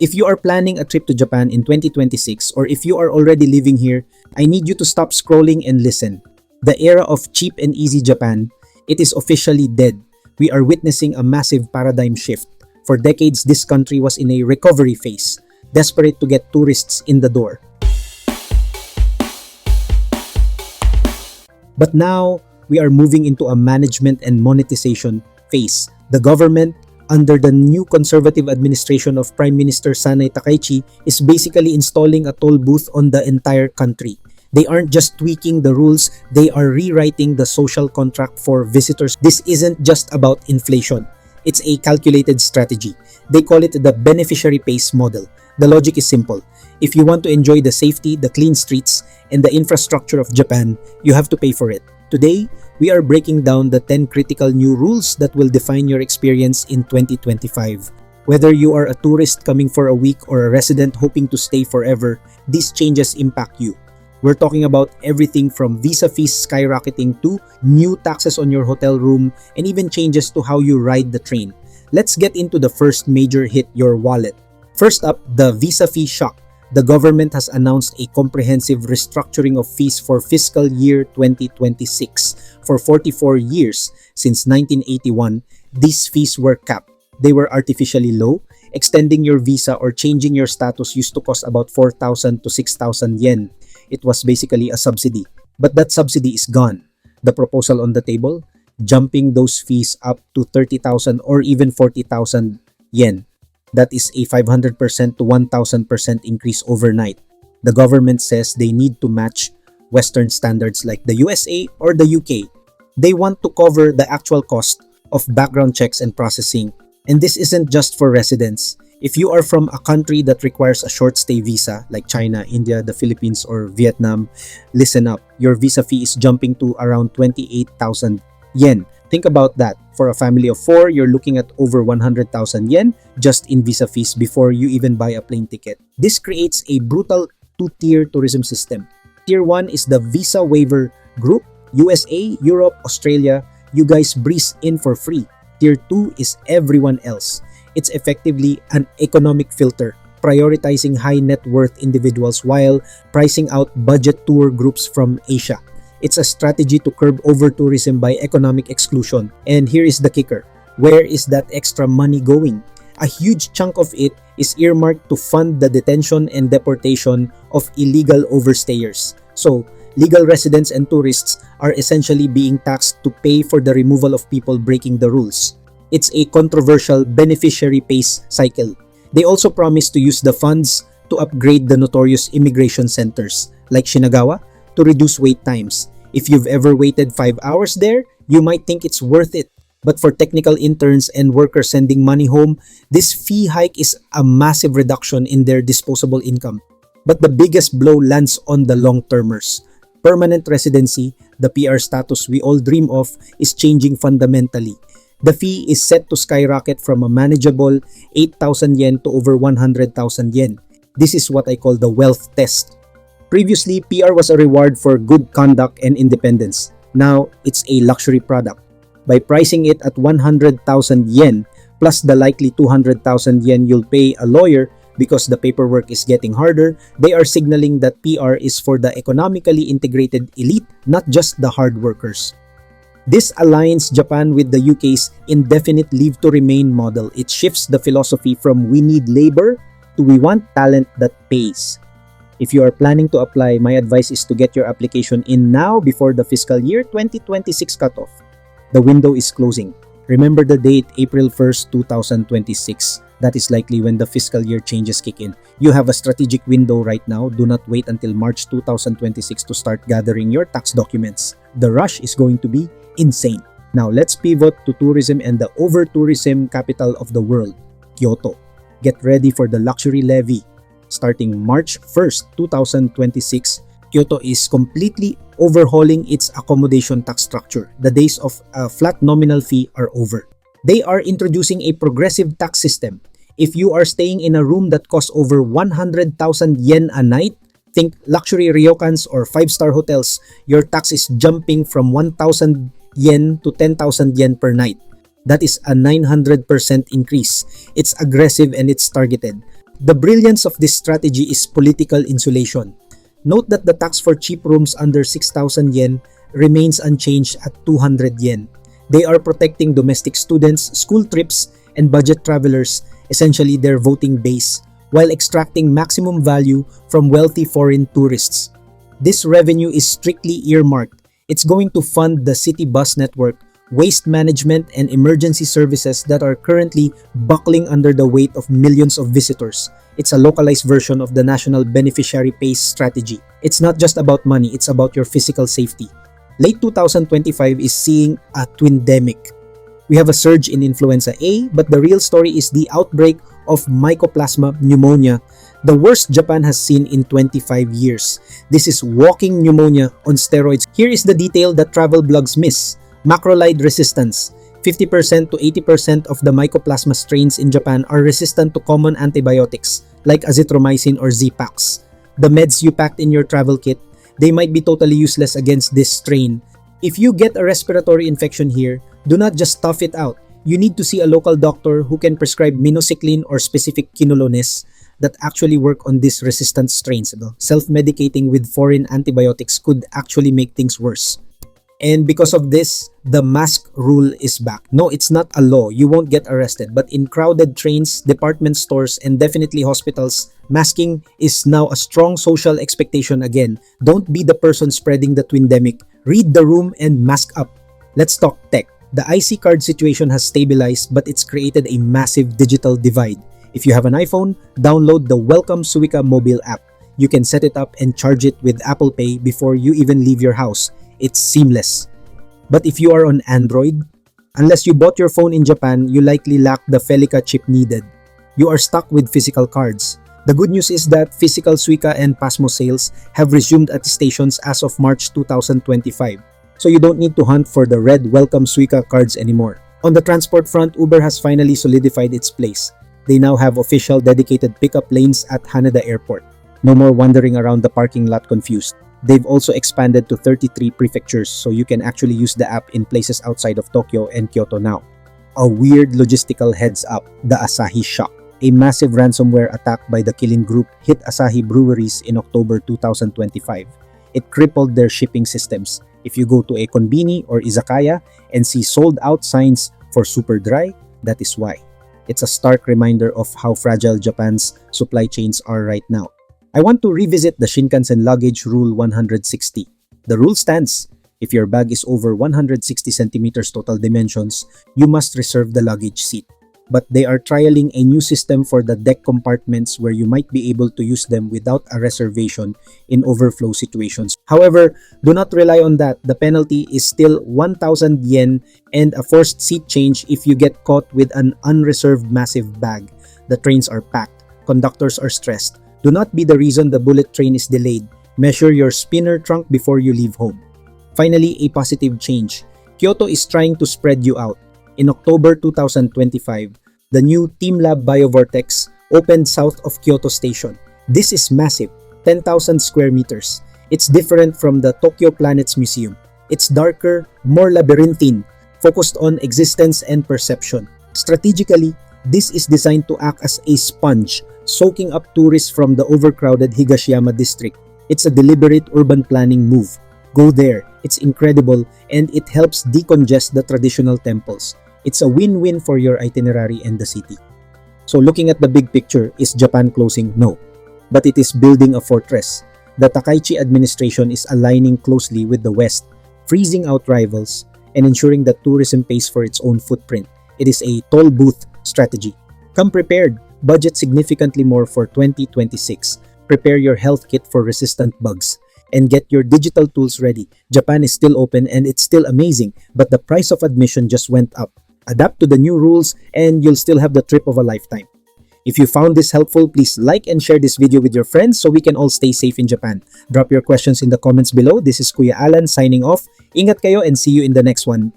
If you are planning a trip to Japan in 2026 or if you are already living here, I need you to stop scrolling and listen. The era of cheap and easy Japan, it is officially dead. We are witnessing a massive paradigm shift. For decades, this country was in a recovery phase, desperate to get tourists in the door. But now, we are moving into a management and monetization phase. The government, under the new conservative administration of Prime Minister Sanae Takaichi, is basically installing a toll booth on the entire country. They aren't just tweaking the rules, they are rewriting the social contract for visitors. This isn't just about inflation. It's a calculated strategy. They call it the beneficiary pays model. The logic is simple. If you want to enjoy the safety, the clean streets, and the infrastructure of Japan, you have to pay for it. Today, we are breaking down the 10 critical new rules that will define your experience in 2025. Whether you are a tourist coming for a week or a resident hoping to stay forever, these changes impact you. We're talking about everything from visa fees skyrocketing to new taxes on your hotel room and even changes to how you ride the train. Let's get into the first major hit, your wallet. First up, the visa fee shock. The government has announced a comprehensive restructuring of fees for fiscal year 2026. For 44 years, since 1981, these fees were capped. They were artificially low. Extending your visa or changing your status used to cost about 4,000 to 6,000 yen. It was basically a subsidy. But that subsidy is gone. The proposal on the table? Jumping those fees up to 30,000 or even 40,000 yen. That is a 500% to 1,000% increase overnight. The government says they need to match Western standards like the USA or the UK. They want to cover the actual cost of background checks and processing. And this isn't just for residents. If you are from a country that requires a short stay visa like China, India, the Philippines, or Vietnam, listen up. Your visa fee is jumping to around 28,000 yen. Think about that. For a family of 4, you're looking at over 100,000 yen just in visa fees before you even buy a plane ticket. This creates a brutal two-tier tourism system. Tier 1 is the visa waiver group. USA, Europe, Australia, you guys breeze in for free. Tier 2 is everyone else. It's effectively an economic filter, prioritizing high net worth individuals while pricing out budget tour groups from Asia. It's a strategy to curb over-tourism by economic exclusion. And here is the kicker. Where is that extra money going? A huge chunk of it is earmarked to fund the detention and deportation of illegal overstayers. So, legal residents and tourists are essentially being taxed to pay for the removal of people breaking the rules. It's a controversial beneficiary pays cycle. They also promise to use the funds to upgrade the notorious immigration centers like Shinagawa to reduce wait times. If you've ever waited 5 hours there, you might think it's worth it. But for technical interns and workers sending money home, this fee hike is a massive reduction in their disposable income. But the biggest blow lands on the long-termers. Permanent residency, the PR status we all dream of, is changing fundamentally. The fee is set to skyrocket from a manageable 8,000 yen to over 100,000 yen. This is what I call the wealth test. Previously, PR was a reward for good conduct and independence. Now, it's a luxury product. By pricing it at 100,000 yen plus the likely 200,000 yen you'll pay a lawyer because the paperwork is getting harder, they are signaling that PR is for the economically integrated elite, not just the hard workers. This aligns Japan with the UK's indefinite leave to remain model. It shifts the philosophy from we need labor to we want talent that pays. If you are planning to apply, my advice is to get your application in now before the fiscal year 2026 cutoff. The window is closing. Remember the date, April 1st, 2026. That is likely when the fiscal year changes kick in. You have a strategic window right now. Do not wait until March 2026 to start gathering your tax documents. The rush is going to be insane. Now let's pivot to tourism and the over-tourism capital of the world, Kyoto. Get ready for the luxury levy. Starting March 1st, 2026, Kyoto is completely overhauling its accommodation tax structure. The days of a flat nominal fee are over. They are introducing a progressive tax system. If you are staying in a room that costs over 100,000 yen a night, think luxury ryokans or 5-star hotels, your tax is jumping from 1,000 yen to 10,000 yen per night. That is a 900% increase. It's aggressive and it's targeted. The brilliance of this strategy is political insulation. Note that the tax for cheap rooms under 6,000 yen remains unchanged at 200 yen. They are protecting domestic students, school trips, and budget travelers, essentially their voting base, while extracting maximum value from wealthy foreign tourists. This revenue is strictly earmarked. It's going to fund the city bus network, waste management, and emergency services that are currently buckling under the weight of millions of visitors. It's a localized version of the national beneficiary pays strategy. It's not just about money, it's about your physical safety. Late 2025 is seeing a twindemic. We have a surge in influenza A, but the real story is the outbreak of mycoplasma pneumonia, the worst Japan has seen in 25 years. This is walking pneumonia on steroids. Here is the detail that travel blogs miss. Macrolide resistance. 50% to 80% of the mycoplasma strains in Japan are resistant to common antibiotics like azithromycin or Z-Pax. The meds you packed in your travel kit, they might be totally useless against this strain. If you get a respiratory infection here, do not just stuff it out. You need to see a local doctor who can prescribe minocycline or specific quinolones that actually work on these resistant strains. Self-medicating with foreign antibiotics could actually make things worse. And because of this, the mask rule is back. No, it's not a law. You won't get arrested. But in crowded trains, department stores, and definitely hospitals, masking is now a strong social expectation again. Don't be the person spreading the twindemic. Read the room and mask up. Let's talk tech. The IC card situation has stabilized, but it's created a massive digital divide. If you have an iPhone, download the welcome Suica Mobile app. You can set it up and charge it with Apple Pay before you even leave your house. It's seamless. But if you are on Android, unless you bought your phone in Japan, you likely lack the Felica chip needed. You are stuck with physical cards. The good news is that physical Suica and Pasmo sales have resumed at stations as of March 2025. So you don't need to hunt for the red welcome Suica cards anymore. On the transport front, Uber has finally solidified its place. They now have official dedicated pickup lanes at Haneda Airport. No more wandering around the parking lot confused. They've also expanded to 33 prefectures, so you can actually use the app in places outside of Tokyo and Kyoto now. A weird logistical heads up, the Asahi shock. A massive ransomware attack by the Killing Group hit Asahi breweries in October 2025. It crippled their shipping systems. If you go to a konbini or izakaya and see sold out signs for super dry, that is why. It's a stark reminder of how fragile Japan's supply chains are right now. I want to revisit the Shinkansen luggage rule 160. The rule stands. If your bag is over 160 centimeters total dimensions, you must reserve the luggage seat. But they are trialing a new system for the deck compartments where you might be able to use them without a reservation in overflow situations. However, do not rely on that. The penalty is still 1,000 yen and a forced seat change if you get caught with an unreserved massive bag. The trains are packed. Conductors are stressed. Do not be the reason the bullet train is delayed. Measure your spinner trunk before you leave home. Finally, a positive change. Kyoto is trying to spread you out. In October 2025, the new TeamLab Biovortex opened south of Kyoto Station. This is massive, 10,000 square meters. It's different from the Tokyo Planets Museum. It's darker, more labyrinthine, focused on existence and perception. Strategically, this is designed to act as a sponge, soaking up tourists from the overcrowded Higashiyama district. It's a deliberate urban planning move. Go there, it's incredible, and it helps decongest the traditional temples. It's a win-win for your itinerary and the city. So looking at the big picture, is Japan closing? No. But it is building a fortress. The Takaichi administration is aligning closely with the West, freezing out rivals, and ensuring that tourism pays for its own footprint. It is a toll booth strategy. Come prepared. Budget significantly more for 2026. Prepare your health kit for resistant bugs. And get your digital tools ready. Japan is still open and it's still amazing, but the price of admission just went up. Adapt to the new rules and you'll still have the trip of a lifetime. If you found this helpful, please like and share this video with your friends so we can all stay safe in Japan. Drop your questions in the comments below. This is Kuya Alan signing off. Ingat kayo and see you in the next one.